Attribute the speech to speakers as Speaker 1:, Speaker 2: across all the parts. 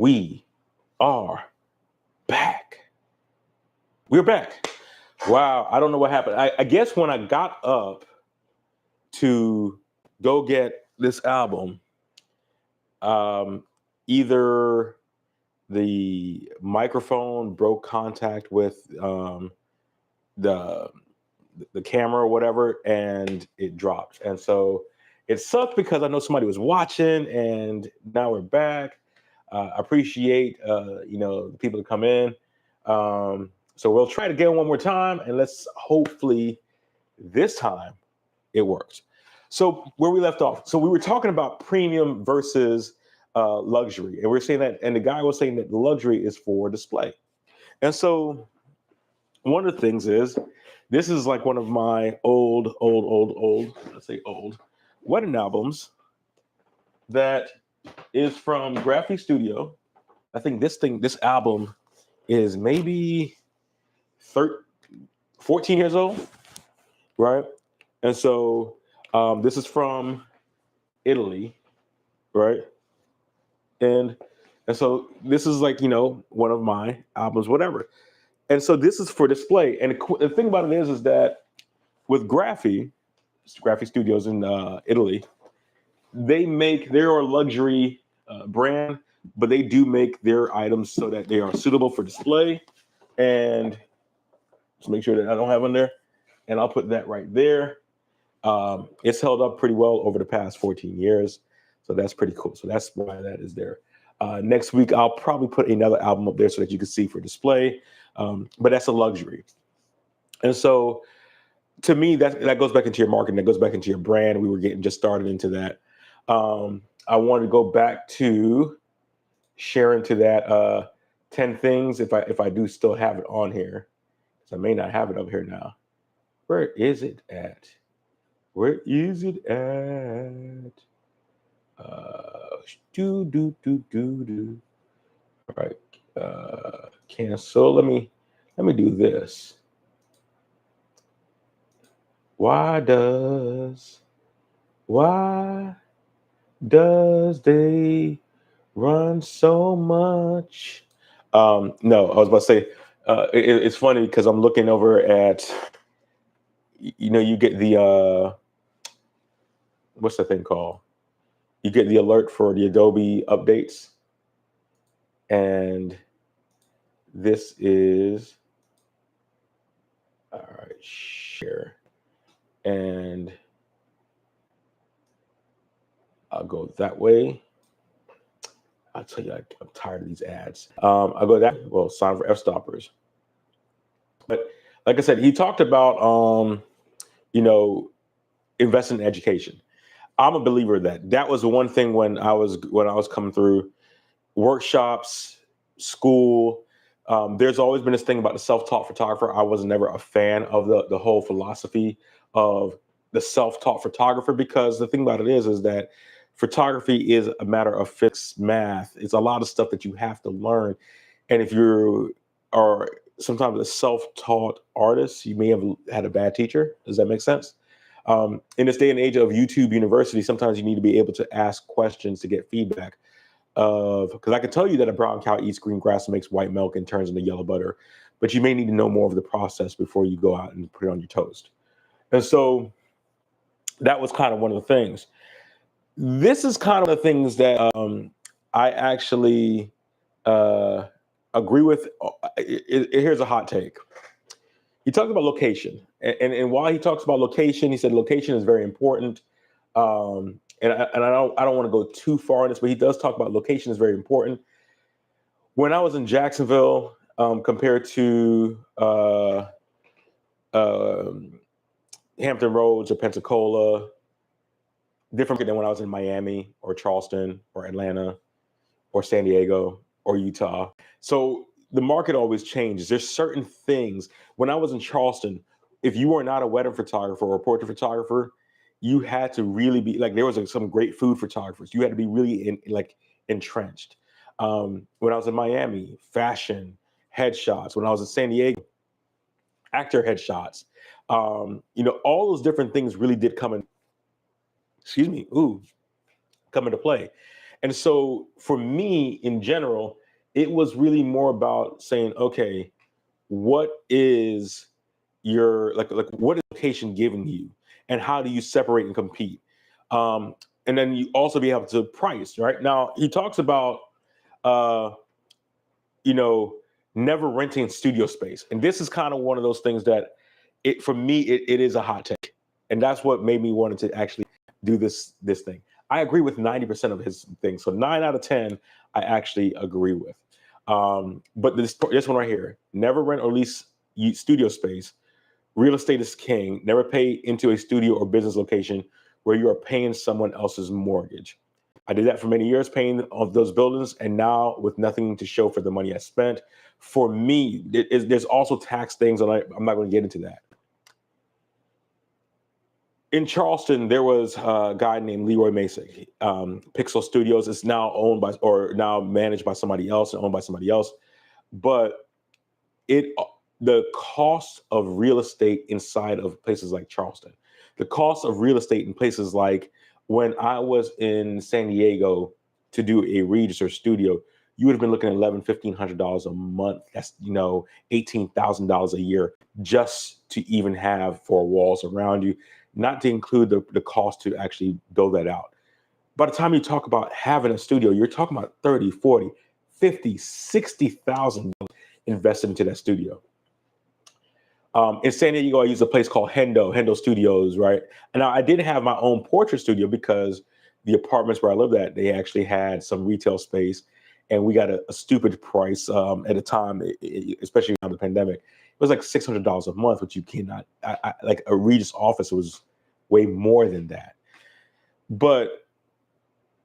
Speaker 1: We are back. We're back. Wow, I don't know what happened. I guess when I got up to go get this album, either the microphone broke contact with the the camera or whatever, and it dropped. And so it sucked because I know somebody was watching, and now we're back. I appreciate the people that come in. So we'll try to get one more time, and let's hopefully this time it works. So where we left off, so we were talking about premium versus luxury, and we're saying that, and the guy was saying that the luxury is for display. And so one of the things is, this is like one of my old, let's say old, wedding albums that is from Graphic Studio. I think this album is maybe 14 years old, right? And so this is from Italy, right? And so this is like, one of my albums, whatever. And so this is for display. And the thing about it is that with Graphic Studios in Italy, they're a luxury brand, but they do make their items so that they are suitable for display. And just make sure that I don't have one there. And I'll put that right there. It's held up pretty well over the past 14 years. So that's pretty cool. So that's why that is there. Next week, I'll probably put another album up there so that you can see for display. But that's a luxury. And so to me, that goes back into your marketing, that goes back into your brand. We were getting just started into that. I wanted to go back to sharing to that 10 things if I do still have it on here. Because I may not have it up here now. Where is it at? Where is it at? All right. Cancel. Let me do this. Why does they run so much? No, I was about to say, it's funny because I'm looking over at, you get the, what's the thing called? You get the alert for the Adobe updates. And this is, all right, share. And I'll go that way. I'll tell you, I'm tired of these ads. I'll go that way. Well, sign for f-stoppers. But like I said, he talked about, investing in education. I'm a believer that was the one thing when I was coming through workshops, school. There's always been this thing about the self-taught photographer. I was never a fan of the whole philosophy of the self-taught photographer, because the thing about it is that photography is a matter of physics, math. It's a lot of stuff that you have to learn. And if you are sometimes a self-taught artist, you may have had a bad teacher. Does that make sense? In this day and age of YouTube University, sometimes you need to be able to ask questions to get feedback. Because I can tell you that a brown cow eats green grass and makes white milk and turns into yellow butter, but you may need to know more of the process before you go out and put it on your toast. And so that was kind of one of the things. This is kind of the things that I actually agree with. Here's a hot take. He talked about location, and while he talks about location, he said location is very important. And I don't want to go too far in this, but he does talk about location is very important. When I was in Jacksonville, compared to Hampton Roads or Pensacola, different than when I was in Miami or Charleston or Atlanta or San Diego or Utah. So the market always changes. There's certain things. When I was in Charleston, if you were not a wedding photographer or a portrait photographer, you had to really be like, there was some great food photographers. You had to be really entrenched. When I was in Miami, fashion, headshots. When I was in San Diego, actor headshots. All those different things really did come into play. And so for me in general, it was really more about saying, okay, what is your like what is location giving you, and how do you separate and compete? Um, and then you also be able to price, right? Now he talks about uh, you know, never renting studio space. And this is kind of one of those things that it for me it is a hot take. And that's what made me wanted to actually do this thing. I agree with 90% of his things. So 9 out of 10, I actually agree with. But this one right here, never rent or lease studio space. Real estate is king. Never pay into a studio or business location where you are paying someone else's mortgage. I did that for many years, paying off those buildings, and now with nothing to show for the money I spent. For me, there's also tax things, and I'm not going to get into that. In Charleston, there was a guy named Leroy Masick. Pixel Studios is now owned by, or now managed by somebody else and owned by somebody else. But it the cost of real estate inside of places like Charleston, the cost of real estate in places like when I was in San Diego to do a Regis or studio, you would have been looking at $1,100-$1,500 a month. That's $18,000 a year just to even have four walls around you, not to include the cost to actually build that out. By the time you talk about having a studio, you're talking about 30, 40, 50, 60,000 invested into that studio. In San Diego, I used a place called Hendo Studios, right? And I didn't have my own portrait studio because the apartments where I lived at, they actually had some retail space, and we got a stupid price at the time, especially around the pandemic. It was like $600 a month, which you cannot, like a Regis office was way more than that. But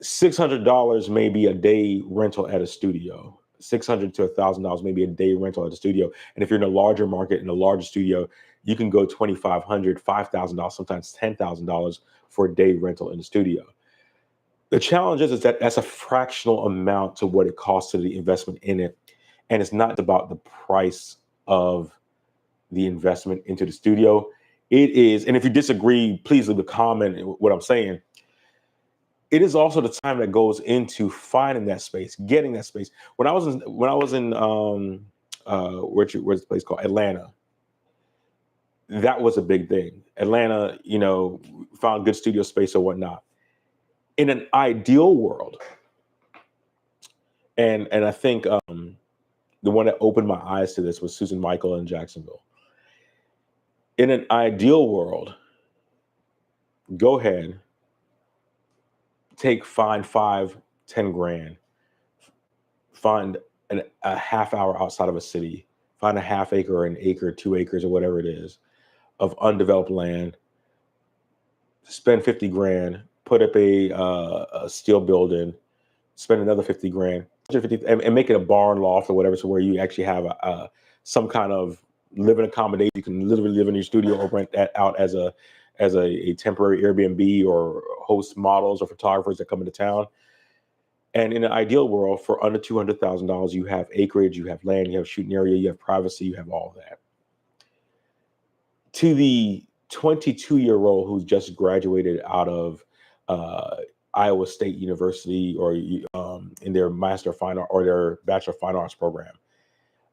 Speaker 1: $600 may be a day rental at a studio. $600 to $1,000 maybe a day rental at a studio. And if you're in a larger market, in a larger studio, you can go $2,500, $5,000, sometimes $10,000 for a day rental in the studio. The challenge is that that's a fractional amount to what it costs to the investment in it. And it's not about the price of the investment into the studio. It is, and if you disagree, please leave a comment what I'm saying. It is also the time that goes into finding that space, getting that space. When I was in where's the place called Atlanta, that was a big thing. Atlanta, found good studio space or whatnot. In an ideal world, and I think the one that opened my eyes to this was Susan Michael in Jacksonville. In an ideal world, go ahead, find 5-10 grand, find a half hour outside of a city, find a half acre or an acre, 2 acres or whatever it is of undeveloped land, spend 50 grand, put up a steel building, spend another 50 grand, and make it a barn loft or whatever. So where you actually have some kind of living accommodation. You can literally live in your studio or rent that out as a temporary Airbnb or host models or photographers that come into town. And in an ideal world, for under $200,000, you have acreage, you have land, you have shooting area, you have privacy, you have all of that. To the 22-year-old who's just graduated out of Iowa State University or in their Master of Fine Art or their Bachelor of Fine Arts program,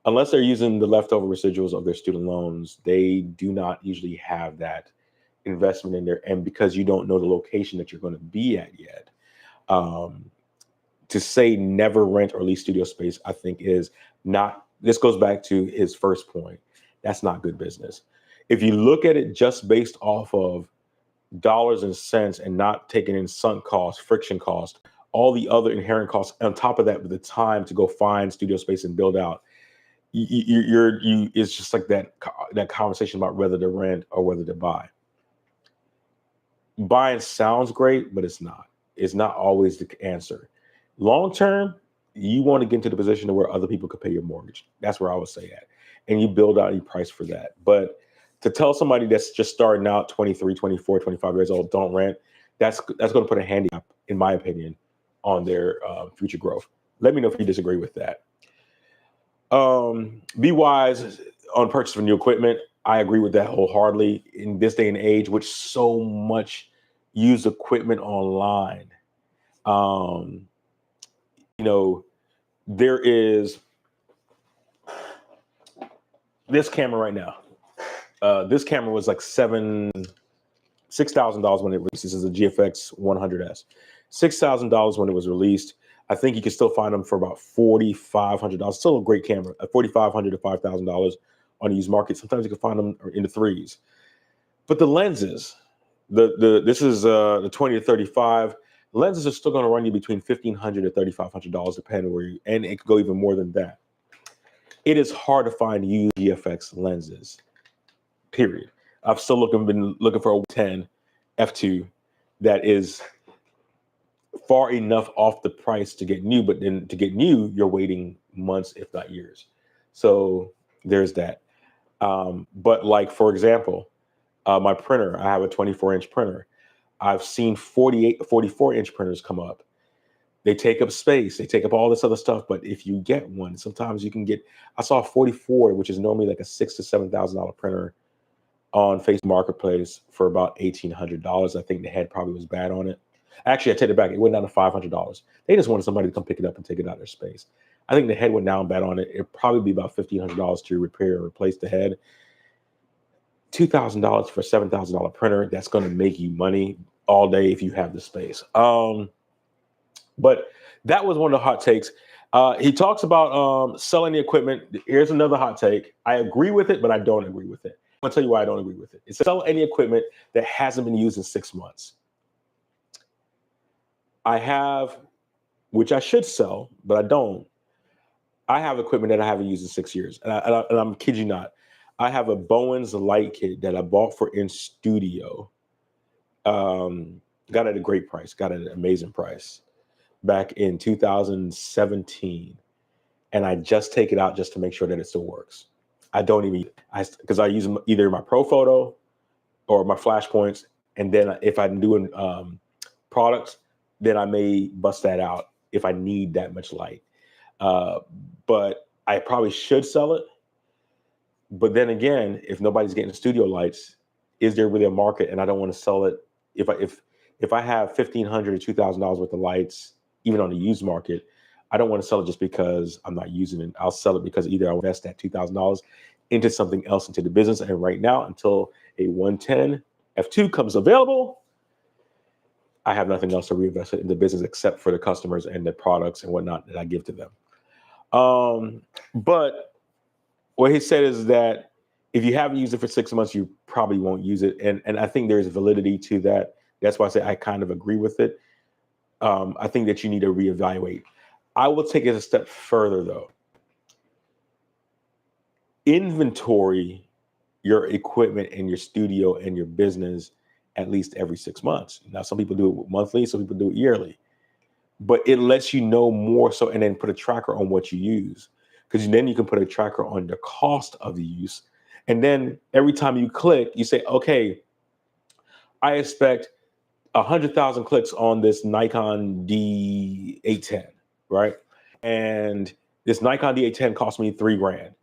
Speaker 1: unless they're using the leftover residuals of their student loans, they do not usually have that investment in there. And because you don't know the location that you're going to be at yet, to say never rent or lease studio space, I think is not, this goes back to his first point. That's not good business. If you look at it just based off of dollars and cents and not taking in sunk costs, friction cost, all the other inherent costs, on top of that, with the time to go find studio space and build out, it's just like that conversation about whether to rent or whether to buy. Buying sounds great, but it's not. It's not always the answer. Long term, you want to get into the position to where other people could pay your mortgage. That's where I would say at. And you build out your price for that. But to tell somebody that's just starting out, 23, 24, 25 years old, don't rent, that's going to put a handicap, in my opinion, on their future growth. Let me know if you disagree with that. Be wise on purchase of new equipment. I agree with that wholeheartedly. In this day and age, which so much use equipment online, there is this camera right now. This camera was like $6,000 when it released. This is a GFX 100S. $6,000 when it was released. I think you can still find them for about $4,500. Still a great camera, $4,500 to $5,000 on the used market. Sometimes you can find them in the threes. But the lenses, this is the 20 to 35. Lenses are still going to run you between $1,500 to $3,500, depending where and it could go even more than that. It is hard to find used GFX lenses. Period. I've still been looking for a 10 f2 that is far enough off the price to get new, but then to get new, you're waiting months, if not years. So there's that. But like, for example, my printer, I have a 24-inch printer. I've seen 44-inch printers come up. They take up space. They take up all this other stuff. But if you get one, sometimes you can get, I saw a 44, which is normally like a $6,000 to $7,000 printer on Facebook Marketplace for about $1,800. I think the head probably was bad on it. Actually, I take it back. It went down to $500. They just wanted somebody to come pick it up and take it out of their space. I think the head went down bad on it. It'd probably be about $1,500 to repair or replace the head. $2,000 for a $7,000 printer. That's going to make you money all day if you have the space. But that was one of the hot takes. He talks about selling the equipment. Here's another hot take. I agree with it, but I don't agree with it. I'm gonna tell you why I don't agree with it. It's sell any equipment that hasn't been used in 6 months. I have, which I should sell, but I don't. I have equipment that I haven't used in 6 years. And I'm kid you not. I have a Bowens light kit that I bought for in studio. Got it at a great price, got it at an amazing price back in 2017. And I just take it out just to make sure that it still works. I don't even, because I use either my Pro Photo or my flash points. And then if I'm doing products, then I may bust that out if I need that much light. But I probably should sell it. But then again, if nobody's getting studio lights, is there really a market? And I don't want to sell it. If I have $1,500 to $2,000 worth of lights, even on the used market, I don't want to sell it just because I'm not using it. I'll sell it because either I'll invest that $2,000 into something else, into the business. And right now, until a 110 F2 comes available, I have nothing else to reinvest it in the business except for the customers and the products and whatnot that I give to them. But what he said is that if you haven't used it for 6 months, you probably won't use it. And I think there's validity to that. That's why I say I kind of agree with it. I think that you need to reevaluate. I will take it a step further, though. Inventory your equipment in your studio and your business at least every 6 months. Now, some people do it monthly, some people do it yearly. But it lets you know more so, and then put a tracker on what you use. Because then you can put a tracker on the cost of the use. And then every time you click, you say, okay, I expect 100,000 clicks on this Nikon D810, right? And this Nikon D810 cost me $3,000.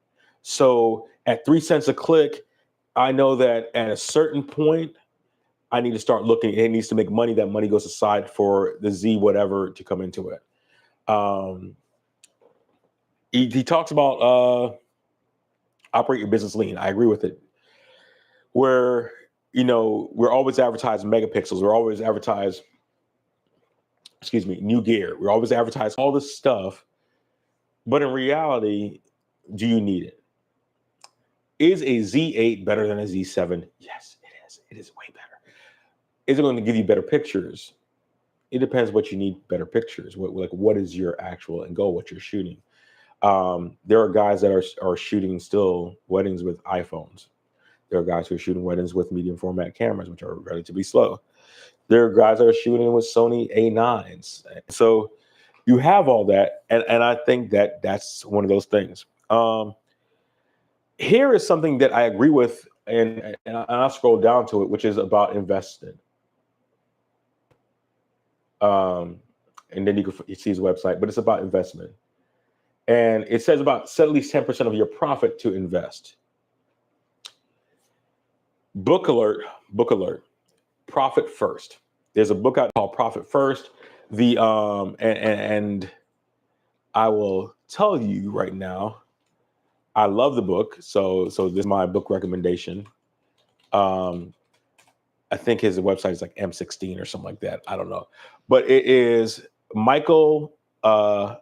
Speaker 1: So at 3 cents a click, I know that at a certain point, I need to start looking. It needs to make money. That money goes aside for the Z whatever to come into it. He talks about operate your business lean. I agree with it. Where, we're always advertising megapixels. We're always advertising, new gear. We're always advertising all this stuff. But in reality, do you need it? Is a Z8 better than a Z7? Yes, it is. It is way better. Is it going to give you better pictures? It depends what you need better pictures. What is your actual end goal, what you're shooting? There are guys that are shooting still weddings with iPhones. There are guys who are shooting weddings with medium format cameras, which are relatively slow. There are guys that are shooting with Sony A9s. So you have all that. And I think that that's one of those things. Here is something that I agree with, and I'll scroll down to it, which is about investing. And then you can see his website, but it's about investment. And it says set at least 10% of your profit to invest. Book alert, Profit First. There's a book out called Profit First. I will tell you right now, I love the book. So this is my book recommendation. Um, I think his website is like M16 or something like that. I don't know, but it is Michael Michalowicz.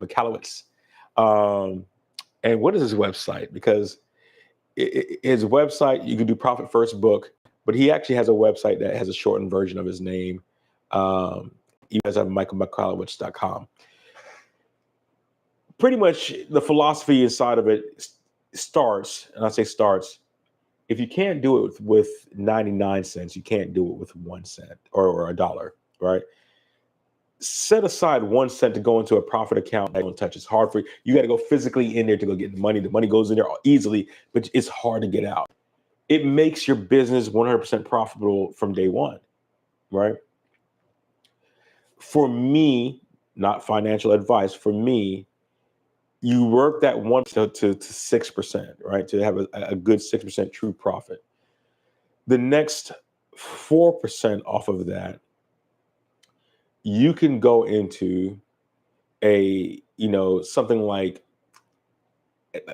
Speaker 1: Michalowicz. Um, and what is his website? Because his website, you can do Profit First Book, but he actually has a website that has a shortened version of his name. You guys have michaelmichalowicz.com. Pretty much the philosophy inside of it starts, and I say starts, if you can't do it with 99 cents, you can't do it with 1 cent or a dollar, right? Set aside 1 cent to go into a profit account that don't touch. It's hard for you. You got to go physically in there to go get the money. The money goes in there easily, but it's hard to get out. It makes your business 100% profitable from day one, right? For me, not financial advice, for me, you work that 1 to 6%, right? To have a good 6% true profit. The next 4% off of that, you can go into something like,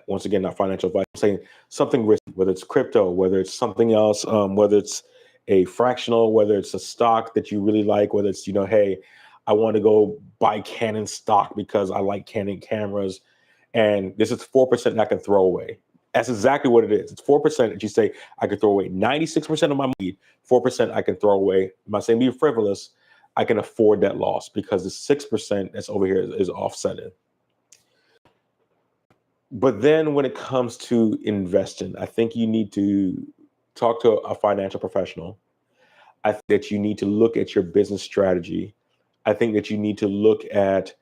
Speaker 1: once again, not financial advice, I'm saying something risky, whether it's crypto, whether it's something else, whether it's a fractional, whether it's a stock that you really like, whether it's, hey, I want to go buy Canon stock because I like Canon cameras. And this is 4% that I can throw away. That's exactly what it is. It's 4% that you say, I can throw away 96% of my money, 4% I can throw away. I'm not saying be frivolous. I can afford that loss because the 6% that's over here is offsetting. But then when it comes to investing, I think you need to talk to a financial professional. I think that you need to look at your business strategy. I think that you need to look at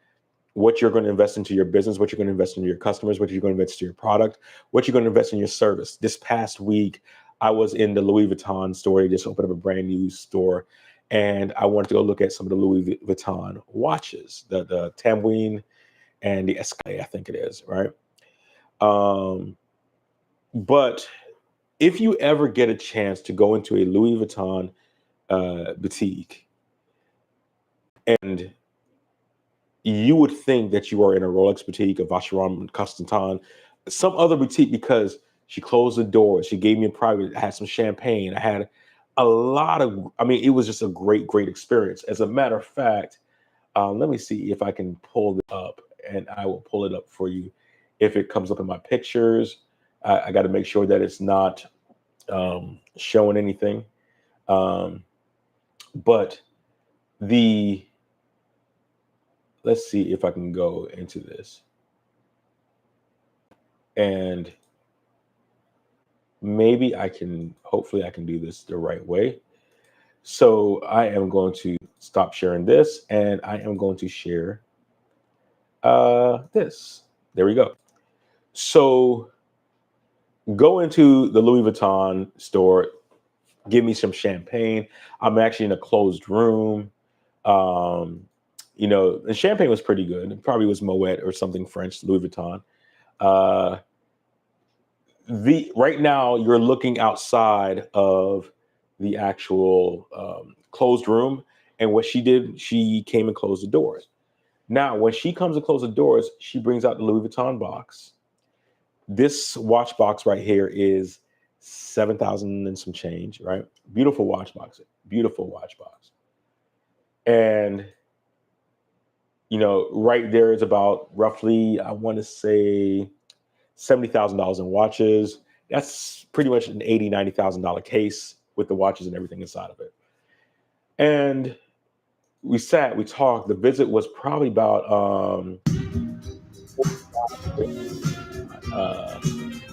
Speaker 1: what you're going to invest into your business, what you're going to invest into your customers, what you're going to invest into your product, what you're going to invest in your service. This past week, I was in the Louis Vuitton store. They just opened up a brand new store. And I wanted to go look at some of the Louis Vuitton watches, the Tambourine and the Escalade, I think it is, right? But if you ever get a chance to go into a Louis Vuitton boutique, and you would think that you are in a Rolex boutique, a Vacheron Constantin, some other boutique, because she closed the door. She gave me a private, I had some champagne. I had it was just a great, great experience. As a matter of fact, let me see if I can pull it up, and I will pull it up for you. If it comes up in my pictures, I got to make sure that it's not showing anything. But let's see if I can go into this. And hopefully I can do this the right way. So I am going to stop sharing this, and I am going to share this. There we go. So go into the Louis Vuitton store, give me some champagne. I'm actually in a closed room. The champagne was pretty good. It probably was Moet or something French, Louis Vuitton. Right now you're looking outside of the actual closed room, and what she did, she came and closed the doors. Now, when she comes and closes the doors, she brings out the Louis Vuitton box. This watch box right here is 7,000 and some change, right? Beautiful watch box. And right there is about roughly, I want to say, $70,000 in watches. That's pretty much an $80,000, $90,000 case with the watches and everything inside of it. And we talked. The visit was probably about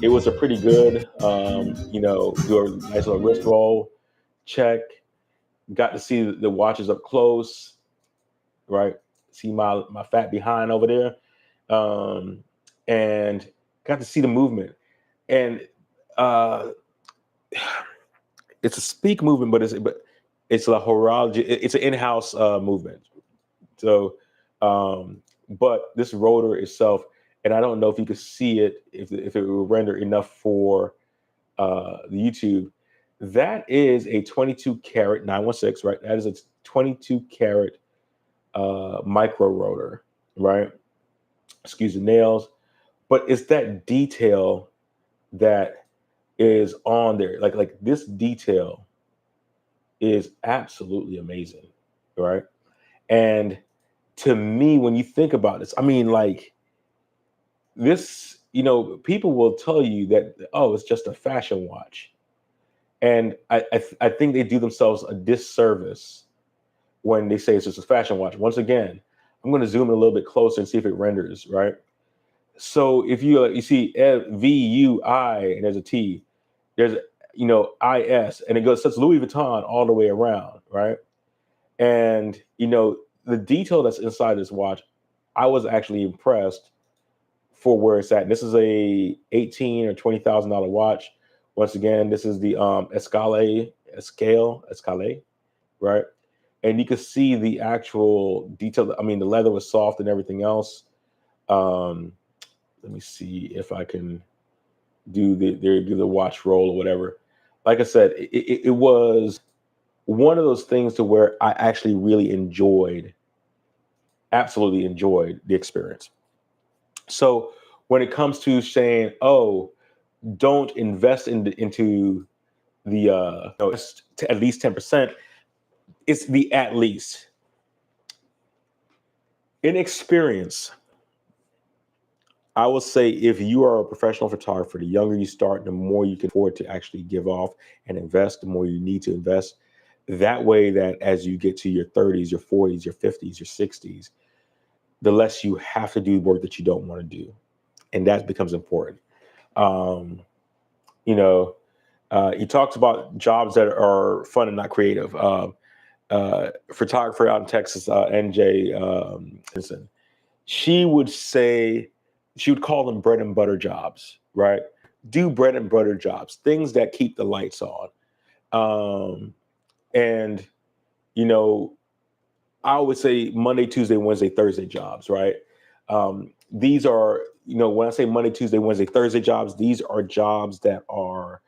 Speaker 1: it was a pretty good, do a nice little wrist roll check. Got to see the watches up close, right? See my fat behind over there, and got to see the movement. And it's a speak movement, but it's a horology. It's an in-house movement. So, but this rotor itself, and I don't know if you could see it, if it will render enough for the YouTube. That is a 22 karat 916, right? That is a 22 karat micro rotor, right? Excuse the nails, but it's that detail that is on there. Like this detail is absolutely amazing, right? And to me, when you think about this, I mean, like this, people will tell you that, oh, it's just a fashion watch. And I think they do themselves a disservice when they say it's just a fashion watch. Once again, I'm going to zoom in a little bit closer and see if it renders, right? So if you see VUI and there's a T, there's IS, and it says Louis Vuitton all the way around, right? And the detail that's inside this watch, I was actually impressed for where it's at. This is a $18,000 or $20,000 watch. Once again, this is the Escale, right? And you can see the actual detail. I mean, the leather was soft and everything else. Let me see if I can do the watch roll or whatever. Like I said, it was one of those things to where I actually really absolutely enjoyed the experience. So when it comes to saying, oh, don't invest into the to at least 10%, it's the at least. In experience, I will say if you are a professional photographer, the younger you start, the more you can afford to actually give off and invest, the more you need to invest. That way that as you get to your 30s, your 40s, your 50s, your 60s, the less you have to do work that you don't want to do. And that becomes important. Um, he talks about jobs that are fun and not creative. Photographer out in Texas, NJ Henson, she would call them bread and butter jobs, right? Do bread and butter jobs, things that keep the lights on. And, I would say Monday, Tuesday, Wednesday, Thursday jobs, right? These are, when I say Monday, Tuesday, Wednesday, Thursday jobs, these are jobs that are,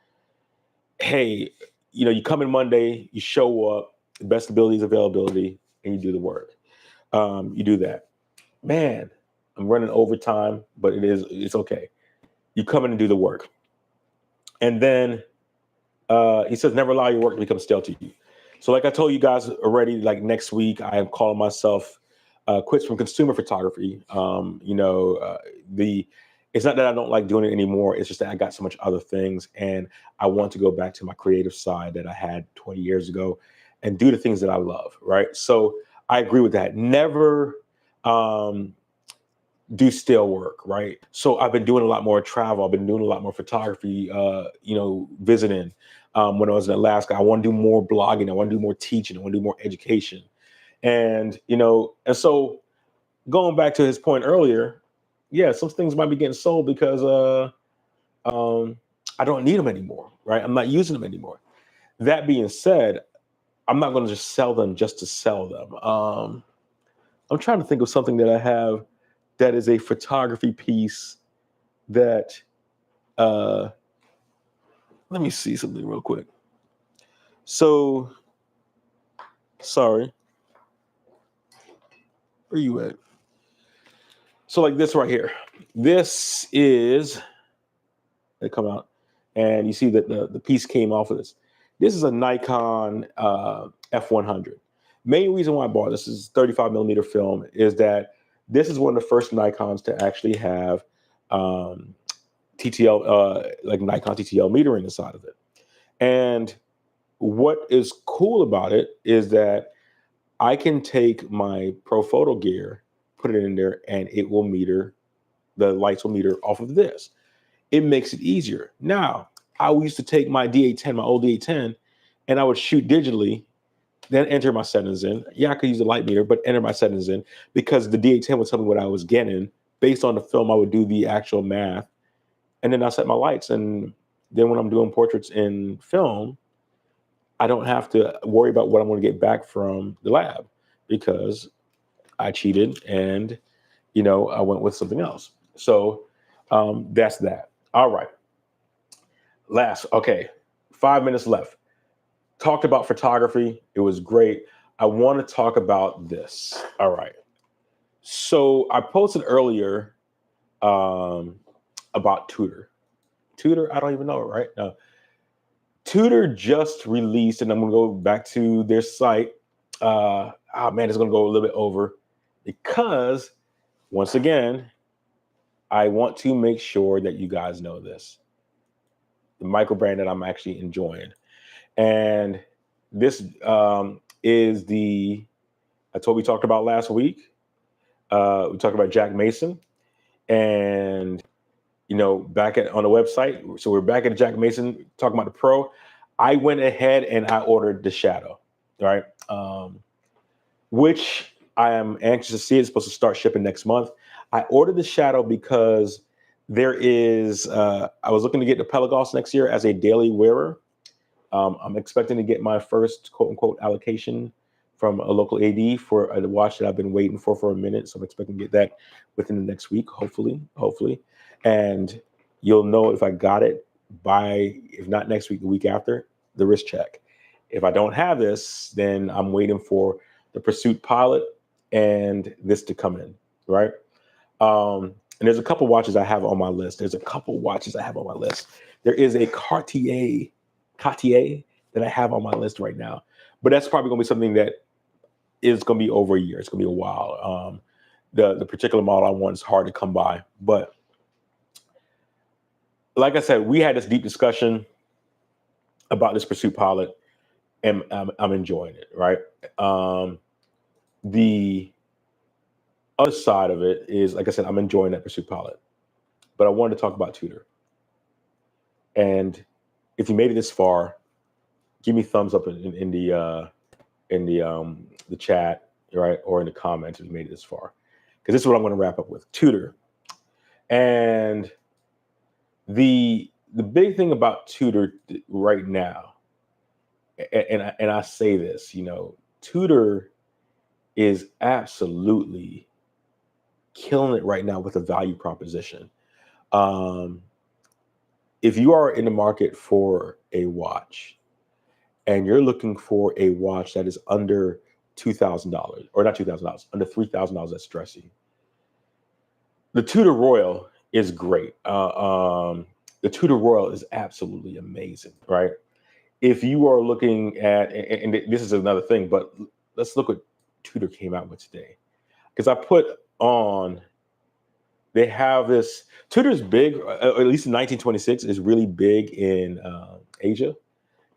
Speaker 1: hey, you come in Monday, you show up, best abilities, availability, and you do the work. You do that. Man, I'm running overtime, but it's okay. You come in and do the work. And then he says, never allow your work to become stale to you. So like I told you guys already, like next week, I am calling myself quits from consumer photography. It's not that I don't like doing it anymore. It's just that I got so much other things, and I want to go back to my creative side that I had 20 years ago and do the things that I love, right? So I agree with that. Never do stale work, right? So I've been doing a lot more travel. I've been doing a lot more photography, visiting. When I was in Alaska, I want to do more blogging. I want to do more teaching. I want to do more education. And so going back to his point earlier, yeah, some things might be getting sold because I don't need them anymore, right? I'm not using them anymore. That being said, I'm not going to just sell them just to sell them. I'm trying to think of something that I have that is a photography piece that, let me see something real quick. So, sorry. Where you at? So like this right here, this is, they come out and you see that the piece came off of this. This is a Nikon F100. Main reason why I bought this is 35 millimeter film is that this is one of the first Nikons to actually have TTL, like Nikon TTL metering inside of it. And what is cool about it is that I can take my pro photo gear, put it in there, and it will meter, the lights will meter off of this. It makes it easier. Now, I used to take my D810, my old D810, and I would shoot digitally, then enter my settings in. Yeah, I could use the light meter, but enter my settings in because the D810 would tell me what I was getting. Based on the film, I would do the actual math, and then I set my lights. And then when I'm doing portraits in film, I don't have to worry about what I'm going to get back from the lab because I cheated and, I went with something else. So that's that. All right. Okay. 5 minutes left. Talked about photography. It was great. I want to talk about this. All right. So I posted earlier about Tudor. Tudor, I don't even know, right? Tudor just released, and I'm going to go back to their site. Oh man, it's going to go a little bit over because, once again, I want to make sure that you guys know this. The micro brand that I'm actually enjoying. And this is that's what we talked about last week. We talked about Jack Mason. And, back on the website. So we're back at Jack Mason talking about the Pro. I went ahead and I ordered the Shadow, right? Which I am anxious to see. It's supposed to start shipping next month. I ordered the Shadow because there is, I was looking to get the Pelagos next year as a daily wearer. I'm expecting to get my first quote unquote allocation from a local AD for a watch that I've been waiting for a minute. So I'm expecting to get that within the next week, hopefully. And you'll know if I got it by, if not next week, the week after, the wrist check. If I don't have this, then I'm waiting for the Pursuit Pilot and this to come in, right? And there's a couple watches I have on my list. There is a Cartier that I have on my list right now. But that's probably going to be something that is going to be over a year. It's going to be a while. The particular model I want is hard to come by. But like I said, we had this deep discussion about this Pursuit Pilot, and I'm enjoying it, right? The other side of it is, like I said, I'm enjoying that Pursuit Pilot. But I wanted to talk about Tudor. And if you made it this far, give me thumbs up in the chat, right, or in the comments if you made it this far, because this is what I'm going to wrap up with. Tudor. And the big thing about Tudor right now, and I say this, Tudor is absolutely killing it right now with a value proposition. If you are in the market for a watch and you're looking for a watch that is under $2,000, or not $2,000, under $3,000, that's dressy, the Tudor Royal is great. The Tudor Royal is absolutely amazing, right? If you are looking at, and this is another thing, but let's look what Tudor came out with today. Because I put on, they have this, Tudor's big, at least in 1926, is really big in Asia.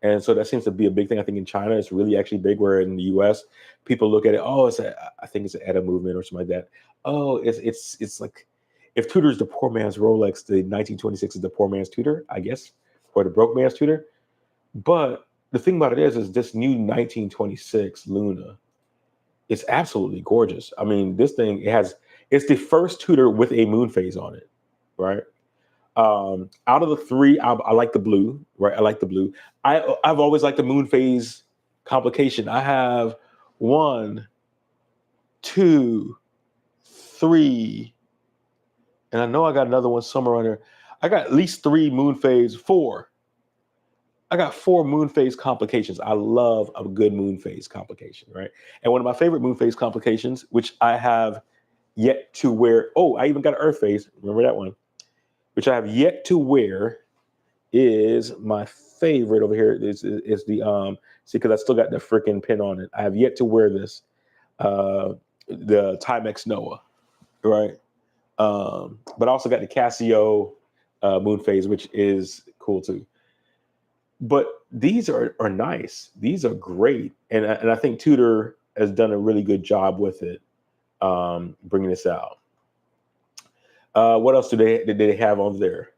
Speaker 1: And so that seems to be a big thing. I think in China, it's really actually big, where in the US, people look at it, I think it's an ETA movement or something like that. Oh, it's like, if Tudor's the poor man's Rolex, the 1926 is the poor man's Tudor, I guess, or the broke man's Tudor. But the thing about it is this new 1926 Luna, it's absolutely gorgeous. I mean, this thing, it's the first Tudor with a moon phase on it, right? Out of the three, I like the blue, right? I like the blue. I've always liked the moon phase complication. I have 1, 2, 3, and I know I got another one somewhere on there. I got at least 3 moon phase, 4. I got 4 moon phase complications. I love a good moon phase complication, right? And one of my favorite moon phase complications, which I have yet to wear. Oh, I even got an earth phase. Remember that one? Which I have yet to wear, is my favorite over here. Is the see, because I still got the freaking pin on it. I have yet to wear this, the Timex Noah, right? But I also got the Casio moon phase, which is cool too. But these are nice. These are great, and I think Tudor has done a really good job with it, bringing this out. What else did they have on there?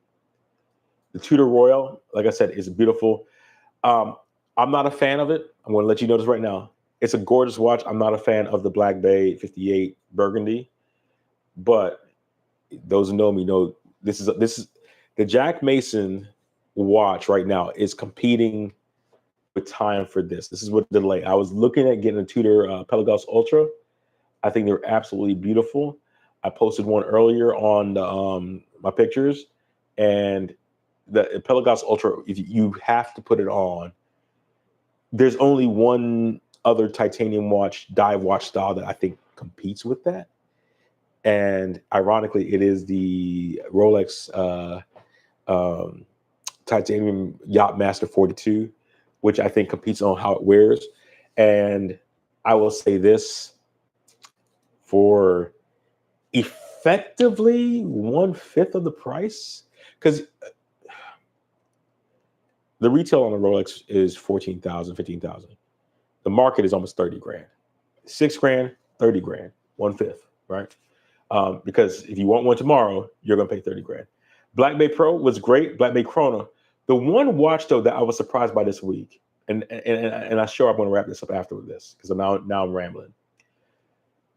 Speaker 1: The Tudor Royal, like I said, is beautiful. I'm not a fan of it. I'm going to let you know this right now. It's a gorgeous watch. I'm not a fan of the Black Bay 58 Burgundy, but those who know me know this is the Jack Mason watch right now is competing with time for this. This is what delay. I was looking at getting a Tudor Pelagos Ultra. I think they're absolutely beautiful. I posted one earlier on my pictures, and the Pelagos Ultra, if you have to put it on, there's only one other titanium watch, dive watch style that I think competes with that. And ironically, it is the Rolex titanium Yachtmaster 42, which I think competes on how it wears. And I will say this, for effectively 1/5 of the price, because the retail on the Rolex is 14,000, 15,000. The market is almost 30 grand. 6 grand, 30 grand, 1/5, right? Because if you want one tomorrow, you're gonna pay 30 grand. Black Bay Pro was great, Black Bay Chrono. The one watch though that I was surprised by this week, and I'm sure I'm gonna wrap this up after this because now I'm rambling.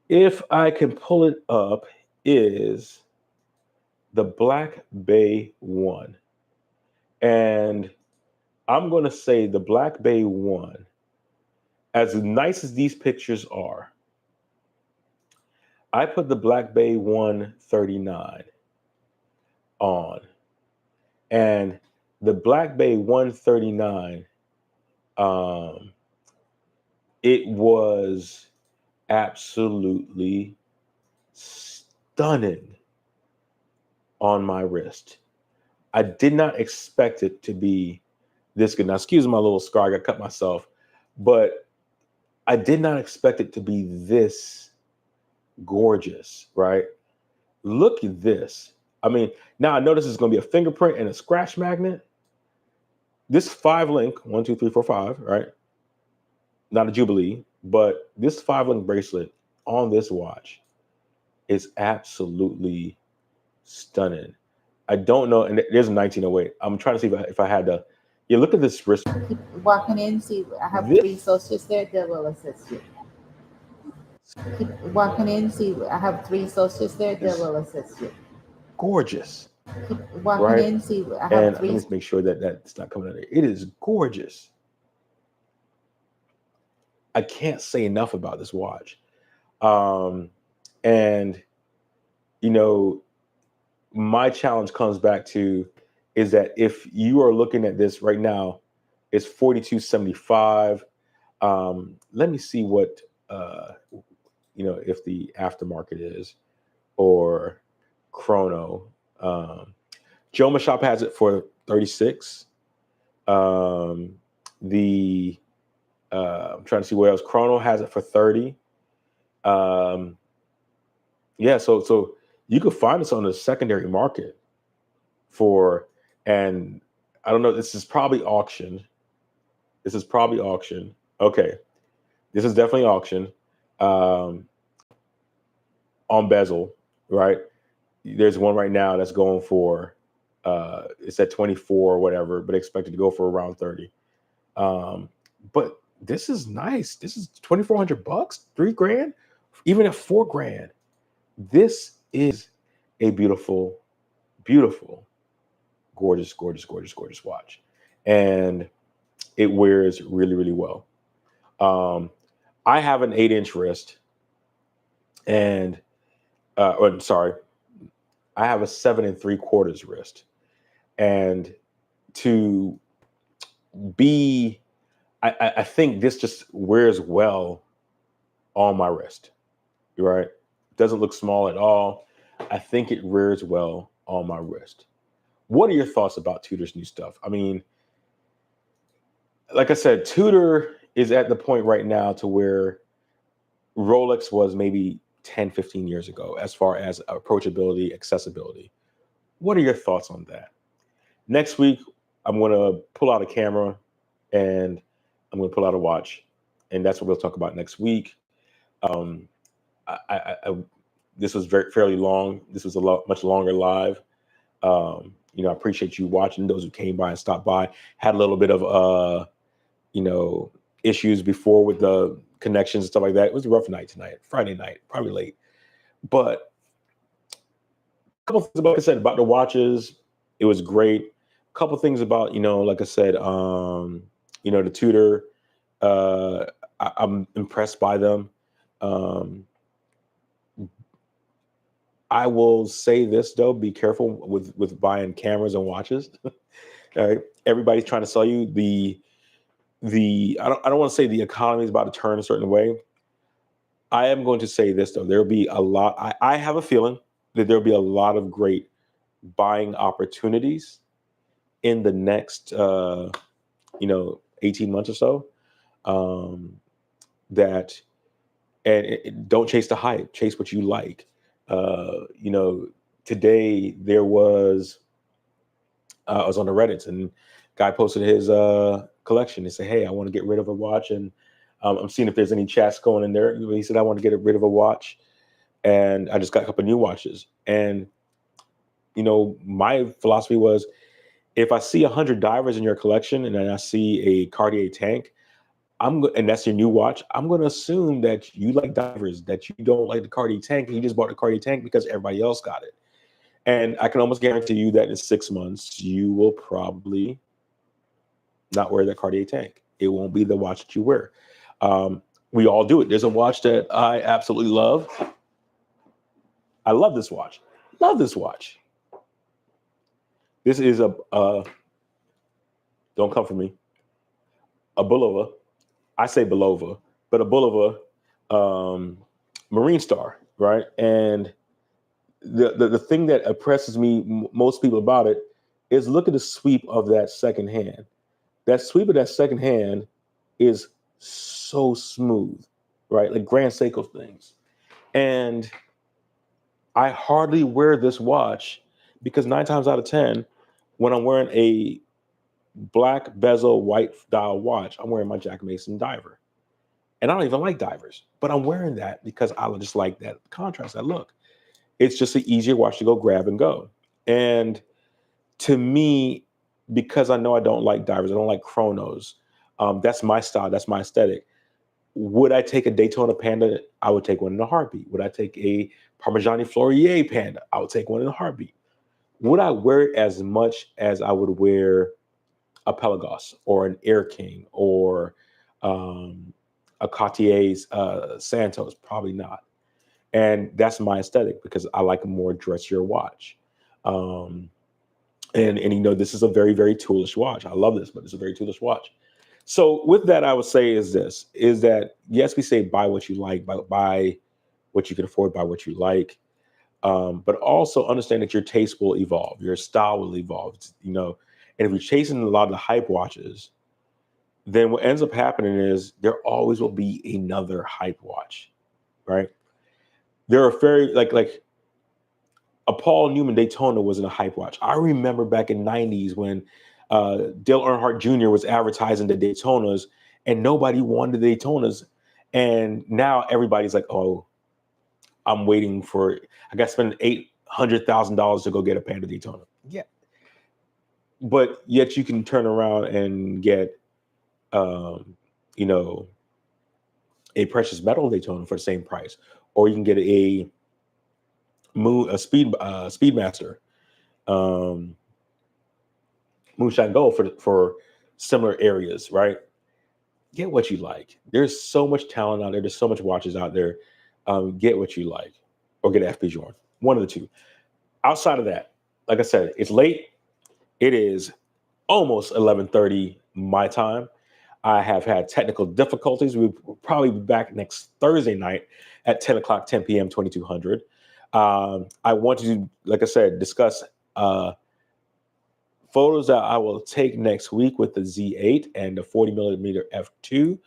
Speaker 1: If I can pull it up, is the Black Bay One. And I'm gonna say the Black Bay One, as nice as these pictures are, I put the Black Bay 139 on. And the Black Bay 139, it was absolutely stunning on my wrist. I did not expect it to be this good. Now, excuse my little scar, I got cut myself, but I did not expect it to be this gorgeous, right? Look at this. I mean, now I notice it's going to be a fingerprint and a scratch magnet. This 5-link, 1, 2, 3, 4, 5, right? Not a Jubilee, but this 5-link bracelet on this watch is absolutely stunning. I don't know, and there's a 1908. I'm trying to see if I had to. Yeah, look at this wrist.
Speaker 2: Keep walking in. See, I have 3 associates there that will assist you. Keep walking in. See, I have 3 associates there that will assist you.
Speaker 1: Gorgeous.
Speaker 2: Keep walking
Speaker 1: right?
Speaker 2: in. See, I have
Speaker 1: And
Speaker 2: 3.
Speaker 1: let me make sure that that's not coming out of there. It is gorgeous. I can't say enough about this watch. And, you know, my challenge comes back to is that if you are looking at this right now, it's $42.75. Let me see what, if the aftermarket is or chrono. Joma Shop has it for 36. I'm trying to see where else. Chrono has it for 30. Yeah, so you could find this on the secondary market for, and I don't know, this is probably auction. Okay. This is definitely auction. On bezel, right? There's one right now that's going for, it's at 24 or whatever, but expected to go for around 30. But this is nice. This is $2,400, 3 grand, even at 4 grand. This is a beautiful, beautiful, gorgeous, gorgeous, gorgeous, gorgeous watch. And it wears really, really well. I have an 8-inch wrist and, I have a 7 3/4 wrist. And to be, I think this just wears well on my wrist, right? Doesn't look small at all. I think it wears well on my wrist. What are your thoughts about Tudor's new stuff? I mean, like I said, Tudor is at the point right now to where Rolex was maybe 10, 15 years ago, as far as approachability, accessibility. What are your thoughts on that? Next week, I'm going to pull out a camera and I'm going to pull out a watch. And that's what we'll talk about next week. This was fairly long. This was much longer live. I appreciate you watching. Those who came by and stopped by, had a little bit of, issues before with the connections and stuff like that. It was a rough night tonight, Friday night, probably late. But a couple things like I said about the watches, it was great. A couple things about, like I said, the Tudor, I'm impressed by them. I will say this though, be careful with buying cameras and watches. All right. Everybody's trying to sell you I don't want to say the economy is about to turn a certain way. I am going to say this though. There'll be a lot. I have a feeling that there'll be a lot of great buying opportunities in the next 18 months or so. That don't chase the hype, chase what you like. Today there was I was on the Reddits and guy posted his collection. He said, "Hey, I want to get rid of a watch, and I'm seeing if there's any chats going in there." He said, "I want to get rid of a watch, and I just got a couple new watches." And my philosophy was, if I see 100 divers in your collection, and then I see a Cartier tank, and that's your new watch, I'm going to assume that you like divers, that you don't like the Cartier tank, and you just bought the Cartier tank because everybody else got it. And I can almost guarantee you that in 6 months, you will probably not wear that Cartier tank. It won't be the watch that you wear. We all do it. There's a watch that I absolutely love. I love this watch. Love this watch. This is don't come for me, a Bulova. I say Bulova, but a Bulova Marine Star, right? And the thing that impresses me most people about it is look at the sweep of that second hand. That sweep of that second hand is so smooth, right? Like Grand Seiko things. And I hardly wear this watch because 9 times out of 10, when I'm wearing a black bezel white dial watch, I'm wearing my Jack Mason diver. And I don't even like divers, but I'm wearing that because I just like that contrast, that look. It's just an easier watch to go grab and go. And to me, because I know I don't like divers, I don't like chronos. That's my style. That's my aesthetic. Would I take a Daytona Panda? I would take one in a heartbeat. Would I take a Parmigiani Fleurier Panda? I would take one in a heartbeat. Would I wear it as much as I would wear a Pelagos or an Air King or a Cartier's Santos? Probably not. And that's my aesthetic because I like a more dressier watch. And this is a very, very toolish watch. I love this, but it's a very toolish watch. So with that, I would say is that yes, we say buy what you like, buy what you can afford, buy what you like. But also understand that your taste will evolve, your style will evolve, and if you're chasing a lot of the hype watches, then what ends up happening is there always will be another hype watch, right? There are very like a Paul Newman Daytona wasn't a hype watch. I remember back in '90s when Dale Earnhardt Jr. was advertising the Daytonas, and nobody wanted the Daytonas, and now everybody's like, "Oh, I'm waiting for. I got to spend $800,000 to go get a Panda Daytona." Yeah, but yet you can turn around and get, you know, a precious metal Daytona for the same price, or you can get a Speedmaster, Moonshine Gold for similar areas, right? Get what you like. There's so much talent out there. There's so much watches out there. Get what you like, or get FP Jordan. One of the two. Outside of that, like I said, it's late. It is almost 11:30 my time. I have had technical difficulties. We'll probably be back next Thursday night at 10 o'clock, 10 p.m., 2200. I want to, like I said, discuss photos that I will take next week with the Z8 and the 40 millimeter f2.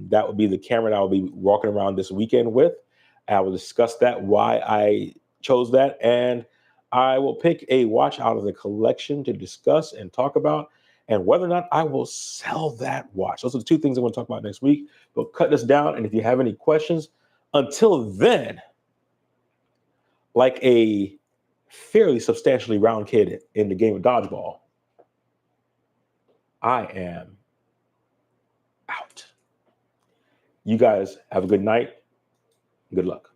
Speaker 1: That will be the camera that I will be walking around this weekend with. I will discuss that, why I chose that, and I will pick a watch out of the collection to discuss and talk about, and whether or not I will sell that watch. Those are the two things I want to talk about next week. We'll cut this down, and if you have any questions, until then, like a fairly substantially round kid in the game of dodgeball, I am out. You guys have a good night. Good luck.